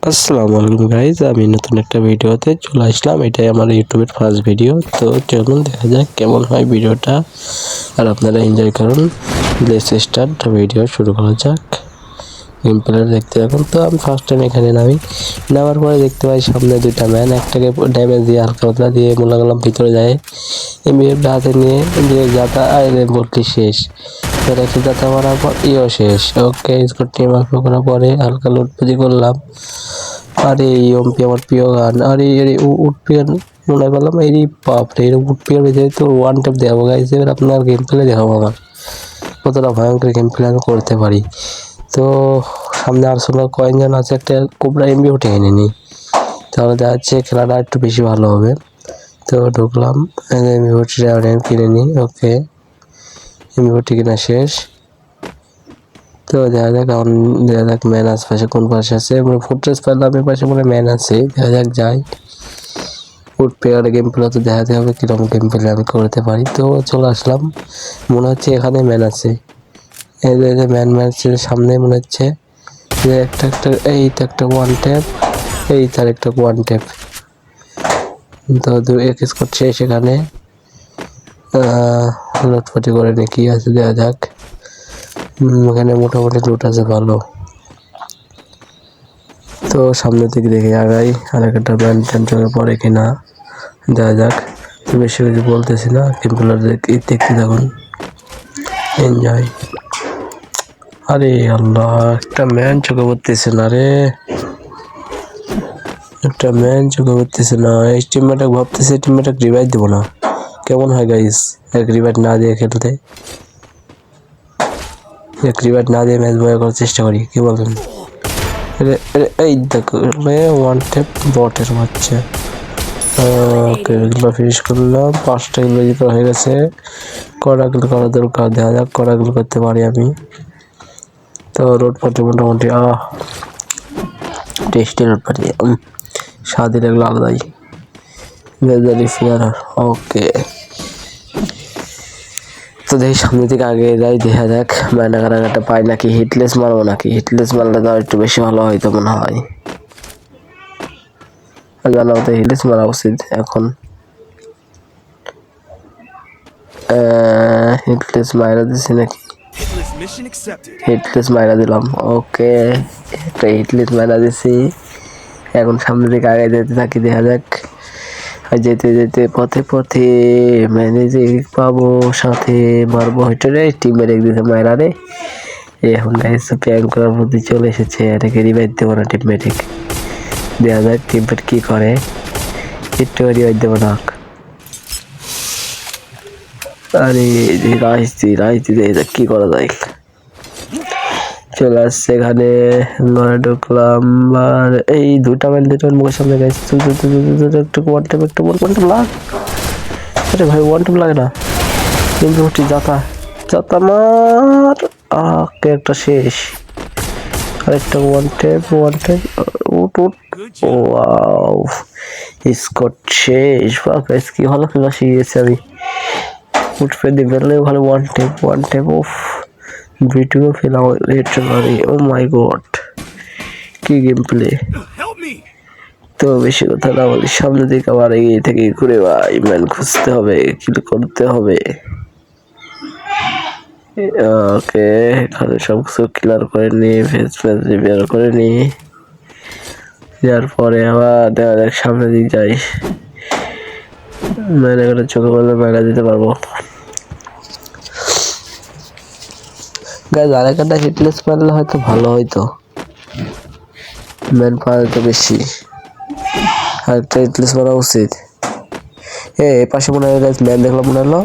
আসসালামু আলাইকুম গাইজ, আমি নতুন একটা ভিডিওতে চলে আসলাম। এটাই আমার ইউটিউবের ফার্স্ট ভিডিও। তো চলুন দেখা যাক কেমন হয় ভিডিওটা, আর আপনারা এনজয় করুন। লেটস স্টার্ট ভিডিও, শুরু করা যাক। গেম প্লেয়ার দেখতে থাকুন। তো আমি ফার্স্ট টাইম এখানে নামার পরে দেখতে পাই সামনে দুইটা ম্যান, একটাকে ড্যামেজ দিয়ে হালকা পাতলা দিয়ে মনে করলাম ভিতরে যায়। এমবিএফটা হাতে নিয়ে দিয়ে যাতা আরে বলটি শেষ। রেখে যাতা মারার পর ইও শেষ। ওকে, স্কোর টিম আপ করার পরে হালকা লুটপুজি করলাম। আরে এমপি আমার প্রিয় গান। আরে আরে উডপিয়ার মনে করলাম এই বাপরে, এর উডপিয়ার বেঁচে তো ওয়ান ট্যাপ দেখাবো গাইজ। এবার আপনার গেম প্লে দেখাবো আমার কতটা ভয়ঙ্কর গেম প্লে আমি করতে পারি। তো সামনে আর্সেনাল কয়েন যেন আছে, একটা কোবরা এমবি উঠে এনে নিই, তাহলে দেখা যাচ্ছে খেলাটা একটু বেশি ভালো হবে। তো ঢুকলাম, এমবিটা কিনে নিই। ওকে, এমবিটি কিনা শেষ। তো দেখা যাক এখন, দেখা যাক ম্যান আশপাশে কোন পাশে আছে। ফুটরেস পারলাম এর পাশে মনে ম্যান আছে, দেখা যাক যাই। ফুট প্লেয়ার গেম প্লে তো দেখাতে হবে কীরকম গেম প্লে আমি করতে পারি। তো চলে আসলাম, মনে হচ্ছে এখানে ম্যান আছে। এই যে ম্যাচের সামনে মনে হচ্ছে যে একটা এইটা একটা ওয়ান ট্যাপ, এই তার একটা ওয়ান ট্যাপ। তো এক স্কোর শেষ। সেখানে লুটপাটি করে নি, কি আছে দেখা যাক। এখানে মোটামুটি লুট আছে ভালো। তো সামনের দিকে দেখে আগাই, আর একটা ম্যান ট্যান চোখে পড়ে কিনা দেখা যাক। তো বেশি কিছু বলতেছি না, গেমগুলো দেখতে থাকুন, এনজয়। আরে আল্লাহ, একটা ম্যান চোখে পড়তেছে না রে, একটা ম্যান চোখে পড়তেছে না। এই টিমমেটে ভাবতেছে টিমমেটে রিভাইভ দেবো না, কেমন হয় গাইস এক রিভাইভ না দিয়ে খেলতে, এক রিভাইভ না দিয়ে ম্যাচ বয় করার চেষ্টা করি, কি বলেন? এই দেখো ওয়ান ট্যাপ বটের বাচ্চা। ওকে, এগুলো ফিনিশ করলাম, 5টা এগুলো জিতে হয়ে গেছে। কড়াগুলো করা দরকার, দেখা যাক কড়াগুলো করতে পারি আমি। তো রোড পাটি মোটামুটি টেস্টি রোড পাটি, স্বাদের এগুলো আলাদাই। ওকে, তো দেখি সামনে থেকে আগে যাই, দেখা যাক ম্যানাগারাটা পাই নাকি। হিটলেস মারবো নাকি, হিটলেস মারলে তো একটু বেশি ভালো হয়তো মনে হয়। জানাও তো হিটলেস মারা উচিত এখন। হিটলেস মাইরা দিছি নাকি, হিটলেস মাইরা দিলাম। ওকে, একটা হিটলেস মাইরা দিছি। এখন সামনে দিকে আগে যেতে থাকি, দেখা যাক। যেতে যেতে পথে পথে ম্যানেজিং পাবো, সাথে মারবো হয়তো রে। টিম মেরে দিতে মায়েরা রে। এখন প্যান করার মধ্যে চলে এসেছে, এটাকে রিভাইভ দেবো না টিমমেটিক, দেখা যাক টিমমেট কি করে। একটু রিভাইভ দেবো না। আরে রাইস কি করা যায়। চলে আসছে এখানে, ঘরে ঢুকলাম। আর এই দুটা মুখের সামনে গেছে, একটু ওয়ান টাইম, একটু ওয়ান টাইম লাগ। আরে ভাই ওয়ান টাইম লাগে না, কিন্তু যাতা মার। একটা শেষ, আরেকটা ওয়ান ট্যাপ উঠ। ওয়াও, স্কট শেষ। গাইস কি ভালো খেলা শিখেছি আমি। উঠবে দিবেলে ভালো ওয়ান ট্যাপ অফ ভিডিও ফেলা রেটে মারি। ও মাই গড, কি গেম প্লে। তো বেশি কথা না বলি, সামনের দিকে আবার এগিয়ে থেকে ঘুরে ভাই ম্যান খুঁজতে হবে, কিল করতে হবে। ওকে, এখানে সব কিছু ক্লিয়ার করে নি, ফেস রিপেয়ার করে নি। যার পরে আবার দেখা যাক সামনের দিক যাই, ম্যানে করে চোখে পড়লে মাইরা দিতে পারবো। গাইজ আরেকটা হিটলেস মারলে হয়তো ভালো হইতো, ম্যান পাওয়া যেত বেশি। আরেকটা হিটলেস মারা উচিত। এই পাশে মনে হয় গাইজ ম্যান দেখলাম, মনে হলো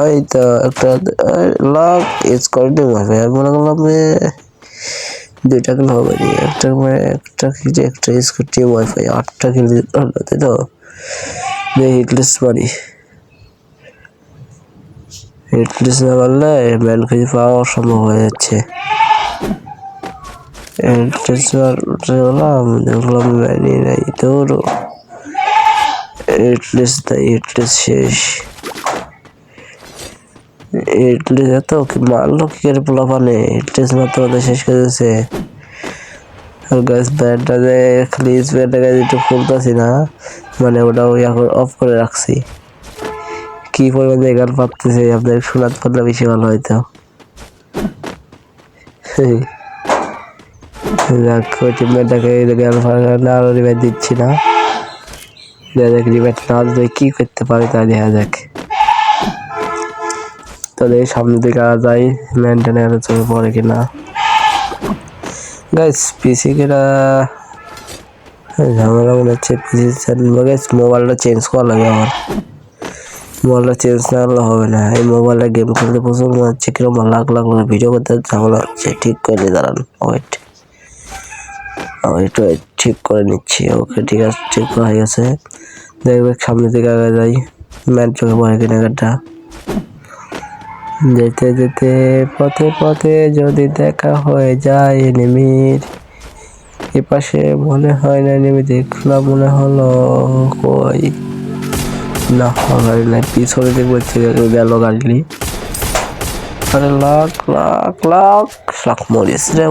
এই তো একটা লাভ এজ করে দেবো। আর মনে করলাম দুইটা কিলো হবে নি, একটা ইউজ করছি ওয়াইফাই, 8টা কিলো হলো, তাই তো। হিটলেস মারি, হিটলেস না মারলে ম্যান খুঁজে পাওয়া অসম্ভব হয়ে যাচ্ছে। দেখলাম ম্যানই নাই, তোর হিটলেস শেষ। হিটলেস এত কি মারলো কি করে পোলা পানে, হিটলেস মারতে শেষ করে দিয়েছে। আর গাইস ব্যান্ডটা যে খালি স্প্রেটাকে একটু খুলতেছি না, মানে ওটাও এখন অফ করে রাখছি। কি পরিমাণে গান পাচ্তেছে আপনাদের শোনাতে পারলে বেশি ভালো হইতো। যাক ওই টিমমেটটাকে গান ফাঁকা আরো রিভাইভ দিচ্ছি না, দেখ রিভাইভ না দিলে কি করতে পারে তা দেখা যাক। তাহলে সামনে দিকে আওয়া যায়, মেনটেনে চোখে পড়ে কিনা। গাইস পিসি কেটা ঝামেলা মনে হচ্ছে, পিসি গাইস মোবাইলটা চেঞ্জ করা লাগে আমার। মোবাইলটা চেঞ্জ না করলে হবে না, এই মোবাইলে গেম খেলতে প্রচুর মনে হচ্ছে কিরকম লাখ লাখ ভিডিও করতে ঝামেলা হচ্ছে। ঠিক করে দাঁড়ান, ওয়েট একটু ঠিক করে নিচ্ছি। ওকে ঠিক আছে, ঠিক করা হয়ে গেছে। দেখবে সামনে দিকে আগে যাই, ম্যান চোখে পড়ে কিনা গানটা। যেতে যেতে পথে পথে যদি দেখা হয়ে যায় এনিমির, এপাশে মনে হয় না এনিমি দেখলাম, মনে হলো কই না গাড়ি নাই, পিছনে দেখবো গেল গাড়ি। আরে লাখ লাখ লাখ লাখ মরিস রে।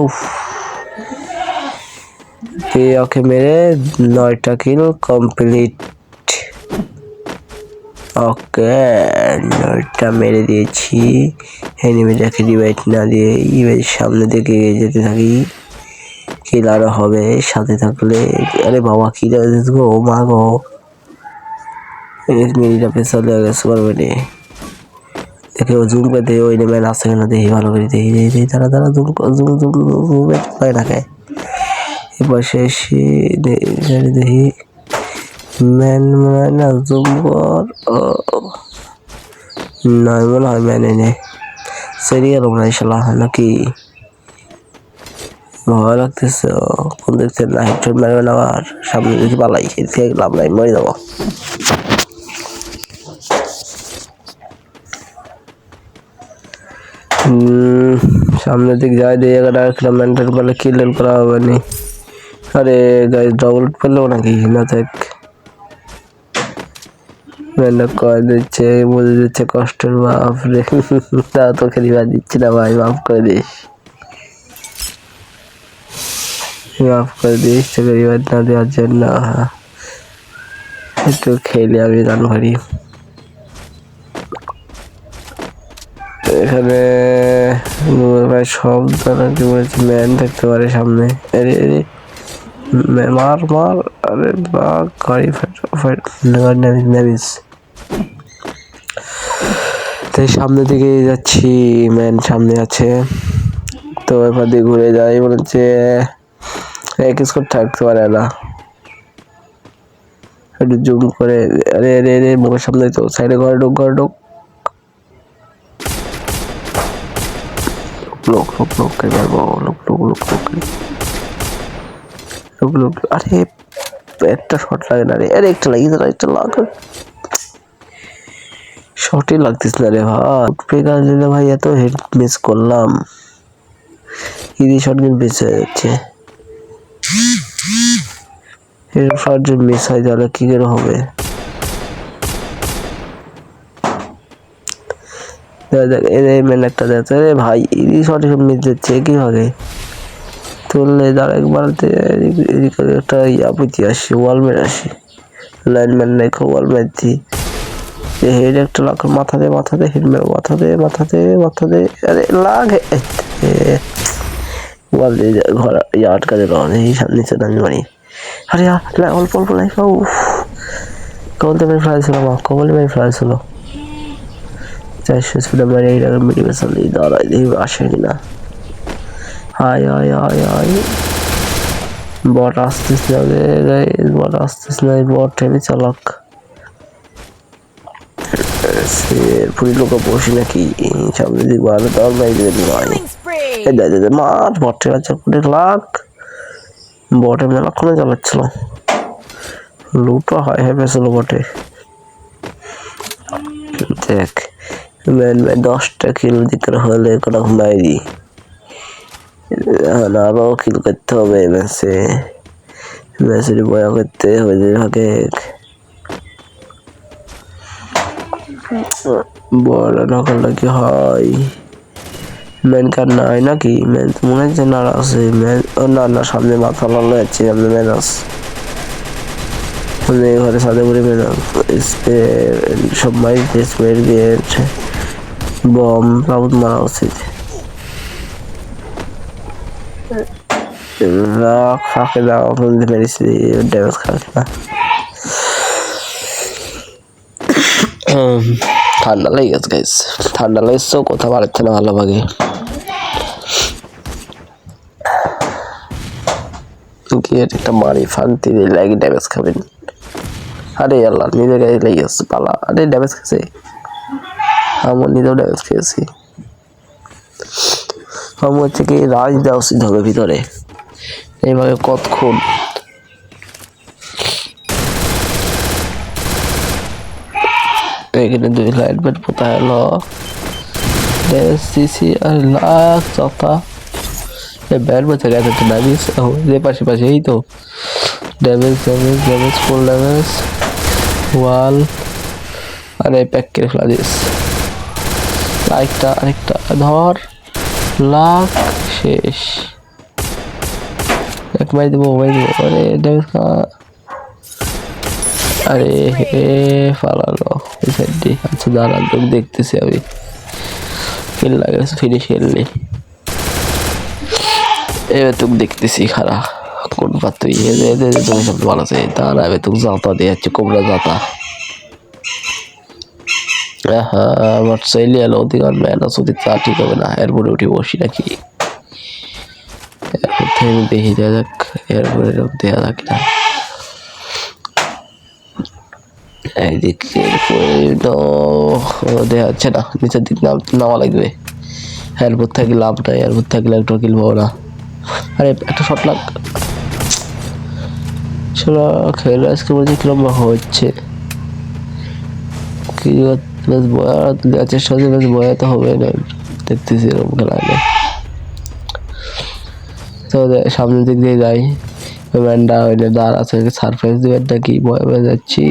ওকে মেরে 9টা কিল কমপ্লিট। ওকে 9টা মেরে দিয়েছি। এনিমিটাকে রিভাইভ না দিয়ে সামনে দিকে যেতে থাকি, কিল আরো হবে সাথে থাকলে। আরে বাবা কি গো, মা গো মিনিটা পেছাল গেছে সুপার মেনে। দেখে ও জুম করে দেয়, ওই ম্যান আসছে কিনা দেখি ভালো করে, দেখি দেখি তারা তারা জুম জুম জুম জুম পায় না খায়। এবার শেষে দেখি ম্যান মনে না জুম কর, নয় মনে হয় ম্যান এনে সেরিয়াল মনে হয় শালা নাকি। ভয় লাগতেছে, কোন দেখতে না হেডশট মারবে না, আবার সামনে দেখি পালাই, এদিকে লাভ নাই, মরে যাবো। সামনের দিক যাই দিয়ে একটা মেনটেন করলে কিল করা হবে নি। আরে গাইস ডবল পেলেও নাকি না, দেখ মেনটা কয় দিচ্ছে, বলে দিচ্ছে কষ্টের বাপ রে। তা তোকে রিভাইভ দিচ্ছি না ভাই, মাফ করে দিস, মাফ করে দিস, তোকে রিভাইভ না দেওয়ার জন্য। একটু খেলে আমি গান করি। এখানে প্রায় সব দ্বারা কি বলেছি ম্যান থাকতে পারে সামনে। আরে আরে মার মার, আরে বাঘ গাড়ি নামিস। তাই সামনে দিকে যাচ্ছি, ম্যান সামনে আছে তো এবার দিয়ে ঘুরে যাই, মনে হচ্ছে এক স্কোর থাকতে পারে না। একটু জুম করে, আরে আরে আরে মুখের সামনে তো, সাইডে ঘরে ঢুক, ঘরে ঢুক। লোক লোক লোক কে মারবো, লোক লোক লোক লোক লোক লোক। আরে একটা শট লাগে না রে, আরে একটা লাগিয়ে দাঁড়া, একটা লাগ, শটই লাগতিস না রে ভাই। পেগার দিলে ভাই এত হেড মিস করলাম, ইদি শট কিন্তু মিস হয়ে যাচ্ছে। হেড শট যদি মিস হয় তাহলে কি করে হবে। দেখ এই মেন একটা দেখছে রে ভাই, ইদি শট মিস দিচ্ছে কিভাবে। তুললে দাঁড়া একবারতে এদিকে একটা ইয়াপুতি আসি, ওয়াল মেরে আসি, লাইনম্যান নাই ওয়াল মেরছি। হেড একটা লাখ, মাথা দে মাথা দে, হেড মেরে মাথা দে মাথা দে মাথা দে, আরে লাগে ওয়াল দিয়ে ঘর ইয়া আটকা দিল, এই নিচে দামি মারি। আরে অল্প অল্প লাইফ, কবল তো মেরে ফ্লাই ছিল, মা কবল মেরে ফ্লাই ছিল। 400 স্পিডে মারি এইটাকে মিডিমে চালি, দাঁড়াই দেখি আসে কিনা। হাই হাই হাই হাই, বট আসতেছ না রে, বট আসতেছ না, বট হেবি চালাক। পুরি লোক বসি নাকি সামনে দিক ভালো তার বাইরে ভাই, মাঠ বটের আছে কোটি লাখ, বটে মেলাক্ষণে চালাচ্ছিল, লুটো হয় হেপেছিল বটে। দেখ 10টা কিল দিতে হলে কটা বাইরি, আরো কিল করতে হবে ম্যাচে, ম্যাচের বয়া করতে হবে ভাগে। বড় না করলে কি হয়, মেন কার নাই নাকি? মেন মনে হচ্ছে না আছে। মেন না সামনে মাথা লাল যাচ্ছে, সামনে মেন আছে। ঘরে সাদা করে মেন স্প্রে সব মাইক দিয়ে স্প্রে দিয়ে বম রাউন্ড মারা উচিত। ফাঁকে দেওয়া মেরেছি, ড্যামেজ খাচ্ছে না। ঠান্ডা লেগে গেছে গাইস, ঠান্ডা লেগেছেও কথা বাড়াচ্ছে না ভালোভাবে। গিয়ে একটা মারি ফান্তি দিয়ে লাগে ড্যামেজ খাবেন। আরে আল্লাহ, নিজের গায়ে লেগে গেছে পালা। আরে ড্যামেজ খেয়েছে, আমার নিজেও ড্যামেজ খেয়েছি। আমার হচ্ছে কি রাজ দেওয়া উচিত হবে ভিতরে, এইভাবে কতক্ষণ। এখানে 2 লাইট ব্যাট পোতা হলো সিসি আর লাখ চতা। ব্যাট বলছে গেছে তো ড্যামেজ যে পাশে পাশে, এই তো damage damage damage full damage wall. আরে প্যাক করে ফেলা দিস। আরেকটা ধর, লাখ শেষ। এক মাই দেবো। আরে ড্যামেজ খা। আরে হে ফালালো এই সাইড দিয়ে। আচ্ছা দাঁড়ান, তোকে দেখতেছি আমি। কিল লাগাইছে, ফিনিশ খেললি। এবার তোকে দেখতেছি খারা কোন পাত্রী। তুমি সব ভালো আছে, দাঁড়া এবার তোকে জাতা দিয়ে যাচ্ছে, কোবরা জাতা। হ্যাঁ আমার চাইলে এলো অধিকার ম্যান আছে, তা ঠিক হবে না। এরপরে উঠে বসি নাকি? এরপর থেকে দেখি দেওয়া যাক, এরপরে দেওয়া যাক না। এইদিক দেখা যাচ্ছে না, নিচের দিক নামা লাগবে। এরপর থাকলে লাভ নাই, এরপর থাকলে একটা কিল পাবো না। আরে একটা শট লাগ। চলো খেলো আজকে বলছি কিরম হচ্ছে কি বয়া দেওয়ার চেষ্টা হচ্ছে, বেশ বয়া তো হবে না। দেখতেছি এরকম খেলা নেই তো। সামনের দিক দিয়ে যাই, ম্যানটা ওইটা দাঁড় আছে, সারপ্রাইজ দেবেন নাকি ভয় পেয়ে যাচ্ছি।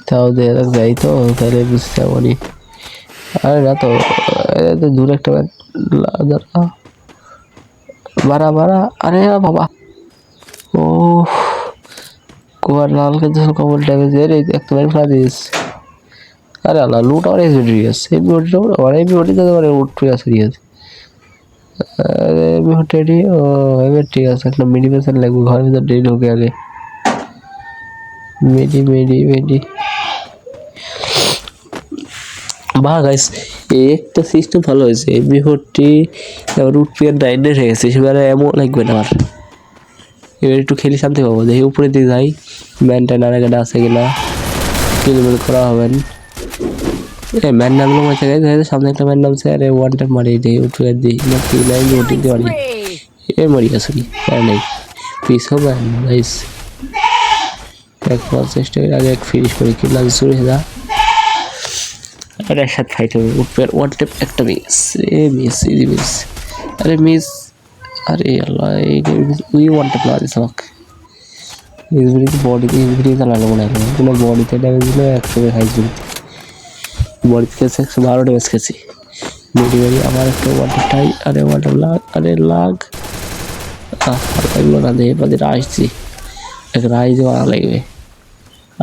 তাও দেখা যাই তো, তাহলে বুঝতে পারি। আরে না তো, দূরে একটা বাড়া। আরে বাবা, ও কোয়ার লাল কে যখন কবল ড্যামেজ এর একটা বার ফেলা দিস। আরে আল্লাহ, লুট আর এসবিডি আছে, এসবিডি আর এসবিডি তো মানে উঠতে আছে ঠিক আছে। আরে বিহটেডি ও এবার ঠিক আছে, একটা মিডি পেসার লাগবে ঘরের ভিতর ডেড ঢোকে আগে। মেডি বাহ গাইস, এই একটা সিস্টেম ভালো হয়েছে। এমবি40 রুট পিয়ার 9 হয়ে গেছে, সেবারে এমন লাগবে না আর। এবার একটু খেলি শান্তি পাবো। দেখি উপরে দিয়ে যাই, ম্যানটা নারাগাটা আছে কিনা, কিলমিল করা হবেন। ম্যান নামলো মাঝে গেছে, সামনে একটা ম্যান নামছে। আরে ওয়ান ট্যাপ মারি দিই, উঠে দিই নাকি লাইন উঠিতে পারি। মরি গেছে কি আর নেই, পিস হবে নাইস। একবার চেষ্টা করে আগে এক ফিনিশ করি, কি লাগে শুরু হয়ে যা। আরে একসাথে ফাইট হবে, উঠবে ওয়ান ট্যাপ একটা মিস। মিস। আরে মিস। আরে আল্লাহ, ওই ওয়ান ট্যাপ লাগা দিছে আমাকে। বডিতে চালানো মনে হয়, কোনো বডিতে ড্যামেজ দিলে 100 খাইছি। বডিতে খেয়েছে 112 ড্যামেজ খেয়েছি। মেডি আমার একটা ওয়ান ট্যাপটাই। আরে ওয়ান ট্যাপ লাগ, আরে লাগ। লাগলো না, দেখে পাতে আসছি, এক রাইজে মারা লাগবে।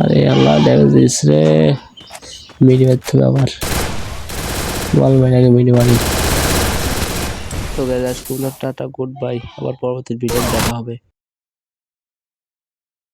আরে আল্লাহ, ড্যামেজ দিস রে। মিডি মারতে হবে আবার, বল আগে মিডি মারি। তো গাইস আজকে টাটা, গুড বাই, আবার পরবর্তী ভিডিও দেখা হবে।